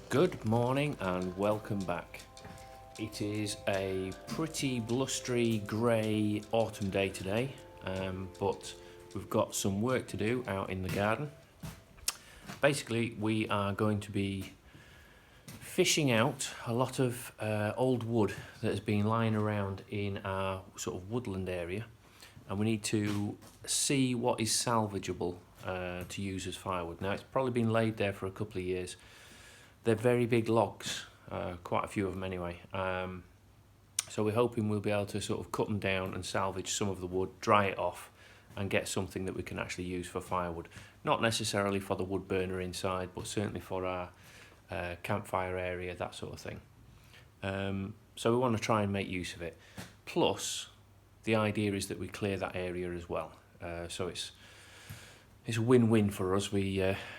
Good morning and welcome back. It is a pretty blustery grey autumn day today, but we've got some work to do out in the garden. Basically, we are going to be fishing out a lot of old wood that has been lying around in our sort of woodland area, and we need to see what is salvageable to use as firewood. Now, it's probably been laid there for a couple of years. They're very big logs, quite a few of them anyway. So we're hoping we'll be able to sort of cut them down and salvage some of the wood, dry it off, and get something that we can actually use for firewood. Not necessarily for the wood burner inside, but certainly for our campfire area, that sort of thing. So we want to try and make use of it. Plus, the idea is that we clear that area as well. So it's a win-win for us.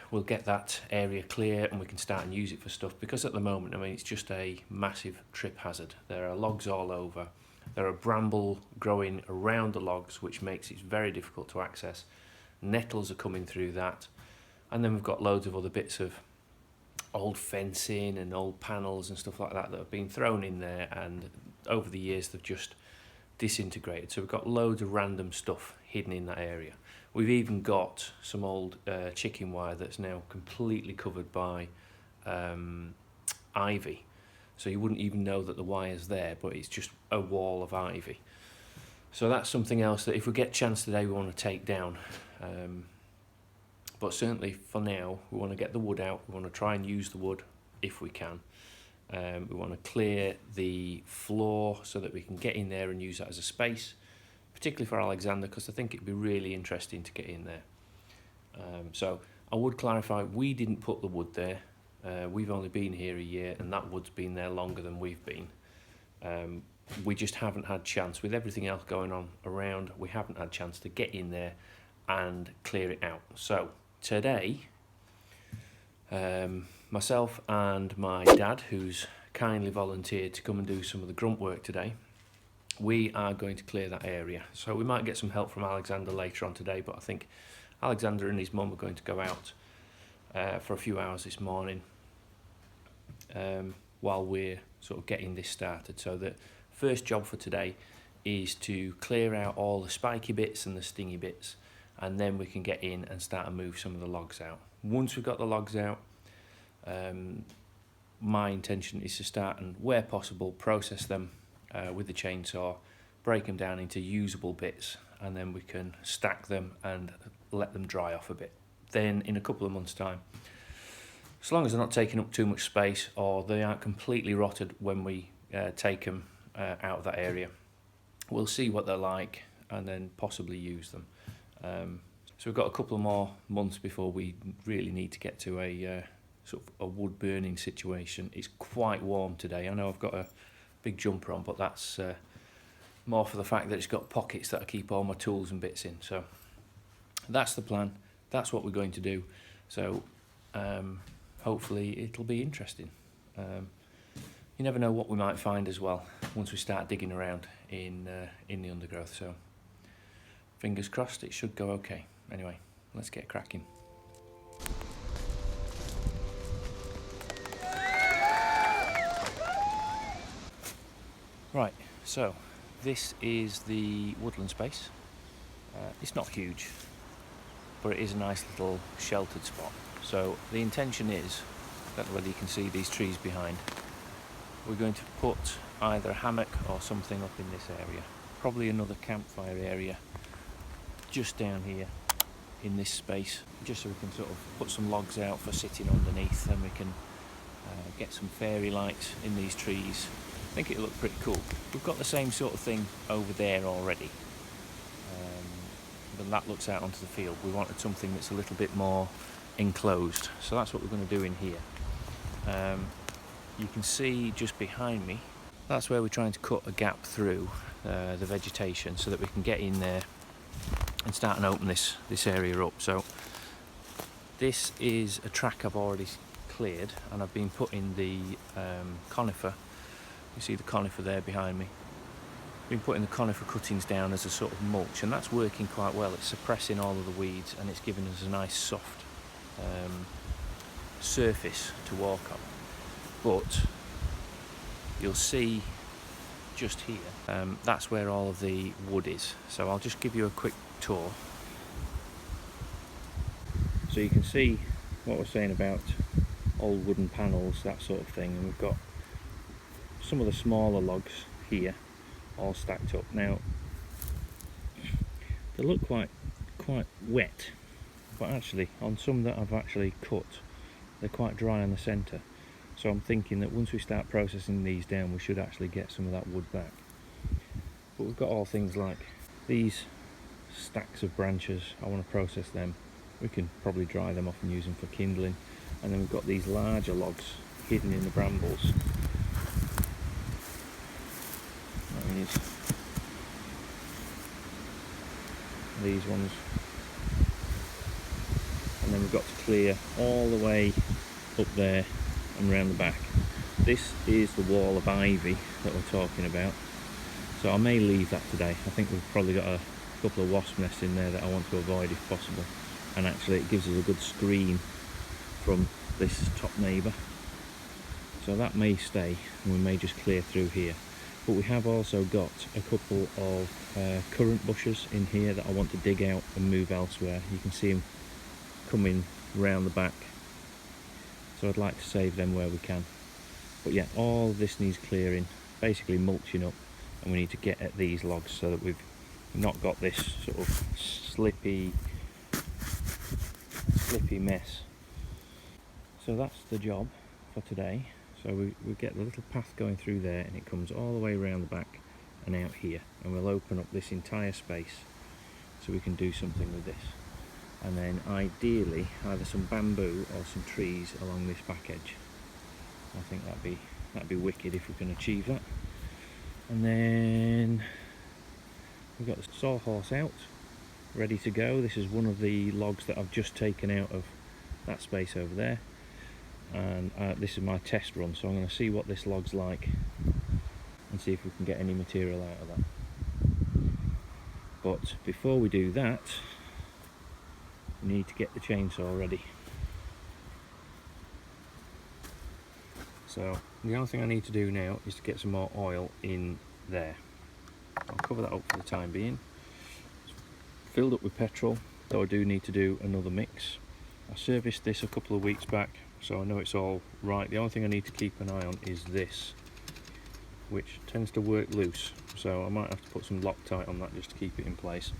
We'll get that area clear and we can start and use it for stuff, because at the moment, I mean, it's just a massive trip hazard. There are logs all over. There are bramble growing around the logs, which makes it very difficult to access. Nettles are coming through that. And then we've got loads of other bits of old fencing and old panels and stuff like that that have been thrown in there, and over the years they've just disintegrated. So we've got loads of random stuff hidden in that area. We've even got some old chicken wire that's now completely covered by ivy. So you wouldn't even know that the wire's there, but it's just a wall of ivy. So that's something else that if we get a chance today we want to take down. But certainly for now we want to get the wood out. We want to try and use the wood if we can. We want to clear the floor so that we can get in there and use that as a space, particularly for Alexander, because I think it'd be really interesting to get in there. So I would clarify, we didn't put the wood there. We've only been here a year and that wood's been there longer than we've been. We just haven't had chance, with everything else going on around, we haven't had chance to get in there and clear it out. So today, myself and my dad, who's kindly volunteered to come and do some of the grunt work today, we are going to clear that area. So we might get some help from Alexander later on today, but I think Alexander and his mum are going to go out for a few hours this morning while we're sort of getting this started. So the first job for today is to clear out all the spiky bits and the stingy bits, and then we can get in and start to move some of the logs out. Once we've got the logs out, my intention is to start and, where possible, process them with the chainsaw, break them down into usable bits, and then we can stack them and let them dry off a bit. Then in a couple of months' time, as long as they're not taking up too much space or they aren't completely rotted when we take them out of that area, we'll see what they're like and then possibly use them. So we've got a couple of more months before we really need to get to a sort of a wood burning situation. It's quite warm today. I know I've got a big jumper on, but that's more for the fact that it's got pockets that I keep all my tools and bits in. So that's the plan. That's what we're going to do. So hopefully it'll be interesting. You never know what we might find as well once we start digging around in the undergrowth. So fingers crossed, it should go okay. Anyway, let's get cracking. Right, so this is the woodland space. It's not huge, but it is a nice little sheltered spot. So the intention is, I don't know whether you can see these trees behind, we're going to put either a hammock or something up in this area. Probably another campfire area just down here in this space, just so we can sort of put some logs out for sitting underneath, and we can get some fairy lights in these trees. I think it'll look pretty cool. We've got the same sort of thing over there already, but that looks out onto the field. We wanted something that's a little bit more enclosed, so that's what we're going to do in here. You can see just behind me, that's where we're trying to cut a gap through the vegetation so that we can get in there and start and open this area up. So this is a track I've already cleared, and I've been putting the conifer. You see the conifer there behind me. Been putting the conifer cuttings down as a sort of mulch, and that's working quite well. It's suppressing all of the weeds and it's giving us a nice soft surface to walk on. but you'll see just here, that's where all of the wood is. So I'll just give you a quick tour. So you can see what we're saying about old wooden panels, that sort of thing, and we've got some of the smaller logs here all stacked up. Now they look quite wet, but actually on some that I've actually cut, they're quite dry in the centre. So I'm thinking that once we start processing these down, we should actually get some of that wood back. But we've got all things like these stacks of branches. I want to process them. We can probably dry them off and use them for kindling. And then we've got these larger logs hidden in the brambles. These ones. And then we've got to clear all the way up there and round the back. This is the wall of ivy that we're talking about. So I may leave that today. I think we've probably got a couple of wasp nests in there that I want to avoid if possible. And actually it gives us a good screen from this top neighbour. So that may stay and we may just clear through here. But we have also got a couple of currant bushes in here that I want to dig out and move elsewhere. You can see them coming round the back. So I'd like to save them where we can. But yeah, all this needs clearing, basically mulching up, and we need to get at these logs so that we've not got this sort of slippy mess. So that's the job for today. So we get the little path going through there, and it comes all the way around the back and out here, and we'll open up this entire space so we can do something with this. And then ideally either some bamboo or some trees along this back edge. I think that'd be wicked if we can achieve that. And then we've got the sawhorse out, ready to go. This is one of the logs that I've just taken out of that space over there, and this is my test run, so I'm going to see what this log's like and see if we can get any material out of that. But before we do that, we need to get the chainsaw ready. So the only thing I need to do now is to get some more oil in there. I'll cover that up for the time being. It's filled up with petrol, though I do need to do another mix. I serviced this a couple of weeks back, so I know it's all right. The only thing I need to keep an eye on is this, which tends to work loose, so I might have to put some Loctite on that just to keep it in place.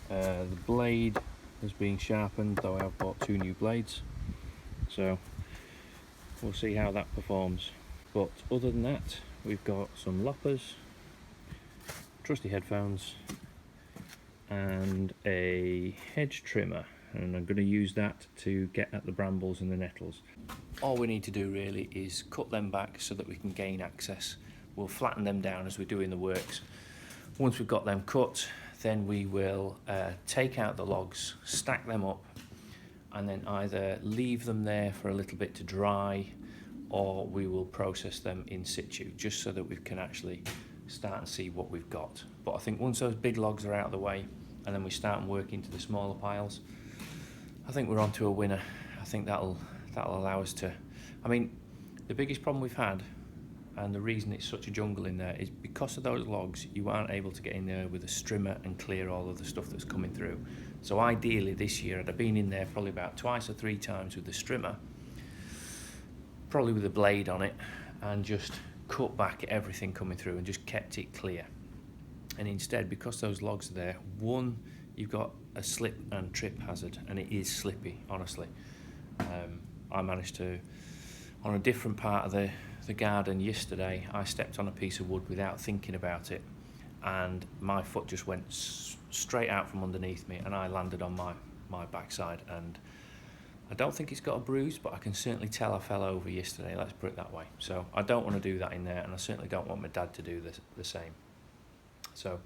The blade has been sharpened, though I have bought 2 new blades, so we'll see how that performs. But other than that, we've got some loppers, trusty headphones, and a hedge trimmer, and I'm going to use that to get at the brambles and the nettles. All we need to do really is cut them back so that we can gain access. We'll flatten them down as we're doing the works. Once we've got them cut, then we will take out the logs, stack them up, and then either leave them there for a little bit to dry, or we will process them in situ, just so that we can actually start and see what we've got. But I think once those big logs are out of the way, and then we start and work into the smaller piles, I think we're on to a winner. I think that'll allow us to... I mean, the biggest problem we've had, and the reason it's such a jungle in there, is because of those logs, you aren't able to get in there with a strimmer and clear all of the stuff that's coming through. So ideally this year I'd have been in there probably about 2 or 3 times with the strimmer, probably with a blade on it, and just cut back everything coming through and just kept it clear. And instead, because those logs are there, one, you've got a slip and trip hazard, and it is slippy, honestly. I managed to, on a different part of the garden yesterday, I stepped on a piece of wood without thinking about it, and my foot just went straight out from underneath me, and I landed on my backside, and I don't think it's got a bruise, but I can certainly tell I fell over yesterday, let's put it that way. So I don't want to do that in there, and I certainly don't want my dad to do the same. So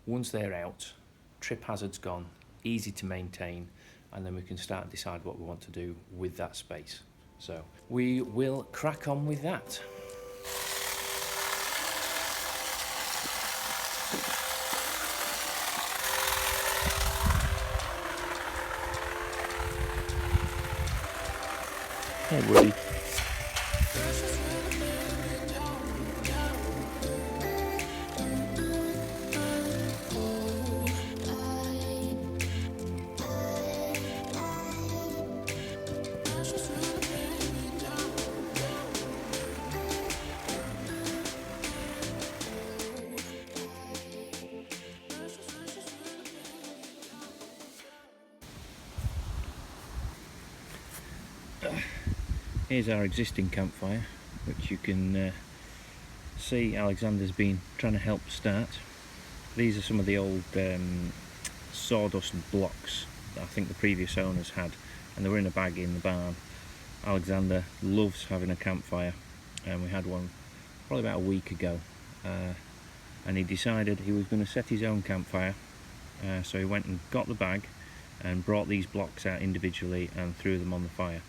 once they're out, trip hazard's gone, easy to maintain, and then we can start and decide what we want to do with that space. So we will crack on with that. Hey, buddy. Here's our existing campfire, which you can see Alexander's been trying to help start. These are some of the old sawdust blocks that I think the previous owners had, and they were in a bag in the barn. Alexander loves having a campfire, and we had one probably about a week ago, and he decided he was going to set his own campfire. So he went and got the bag and brought these blocks out individually and threw them on the fire.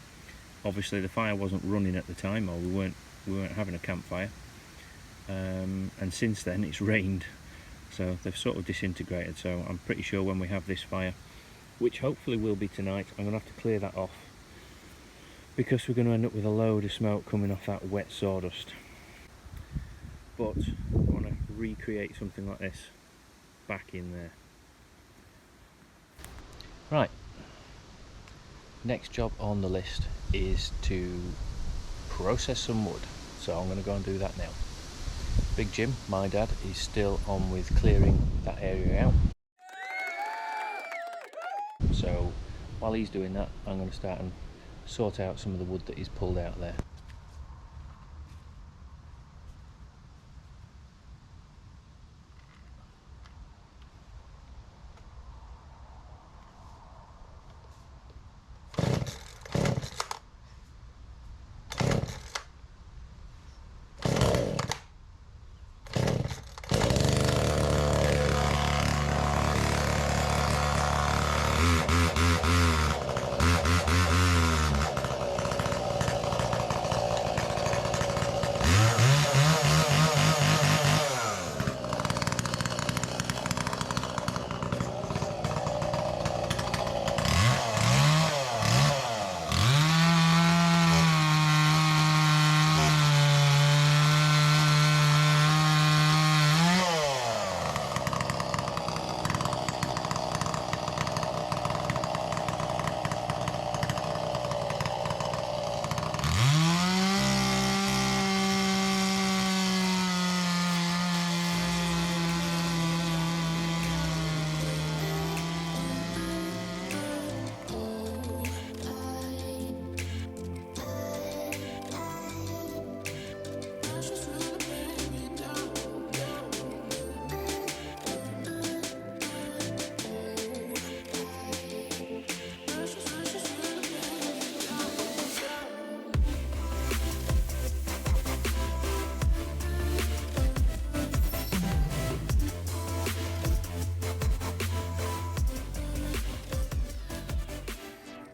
Obviously the fire wasn't running at the time, or we weren't having a campfire, and since then it's rained, so they've sort of disintegrated. So I'm pretty sure when we have this fire, which hopefully will be tonight, I'm going to have to clear that off, because we're going to end up with a load of smoke coming off that wet sawdust. But I want to recreate something like this back in there. Right, next job on the list is to process some wood, so I'm going to go and do that now. Big Jim, my dad, is still on with clearing that area out, so while he's doing that, I'm going to start and sort out some of the wood that he's pulled out there.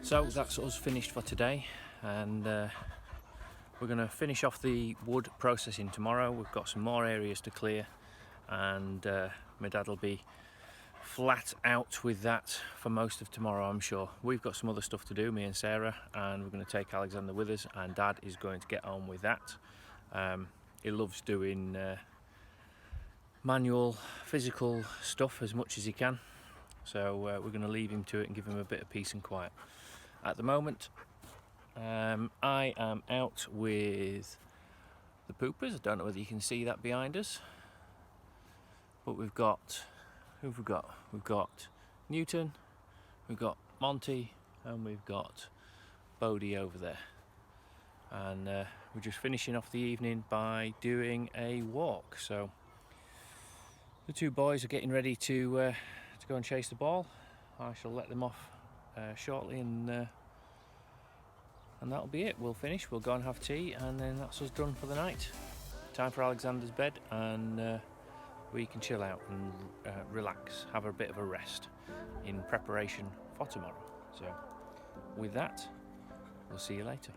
So that's us finished for today, and we're going to finish off the wood processing tomorrow. We've got some more areas to clear, and my dad will be flat out with that for most of tomorrow, I'm sure. We've got some other stuff to do, me and Sarah, and we're going to take Alexander with us, and Dad is going to get on with that. He loves doing manual, physical stuff as much as he can, so we're going to leave him to it and give him a bit of peace and quiet. At the moment, I am out with the poopers. I don't know whether you can see that behind us, but we've got, who've we got? We've got Newton, we've got Monty, and we've got Bodie over there. And we're just finishing off the evening by doing a walk. So the two boys are getting ready to go and chase the ball. I shall let them off shortly, and that'll be it. We'll finish, we'll go and have tea, and then that's us done for the night. Time for Alexander's bed, and we can chill out and relax, have a bit of a rest in preparation for tomorrow. So with that, we'll see you later.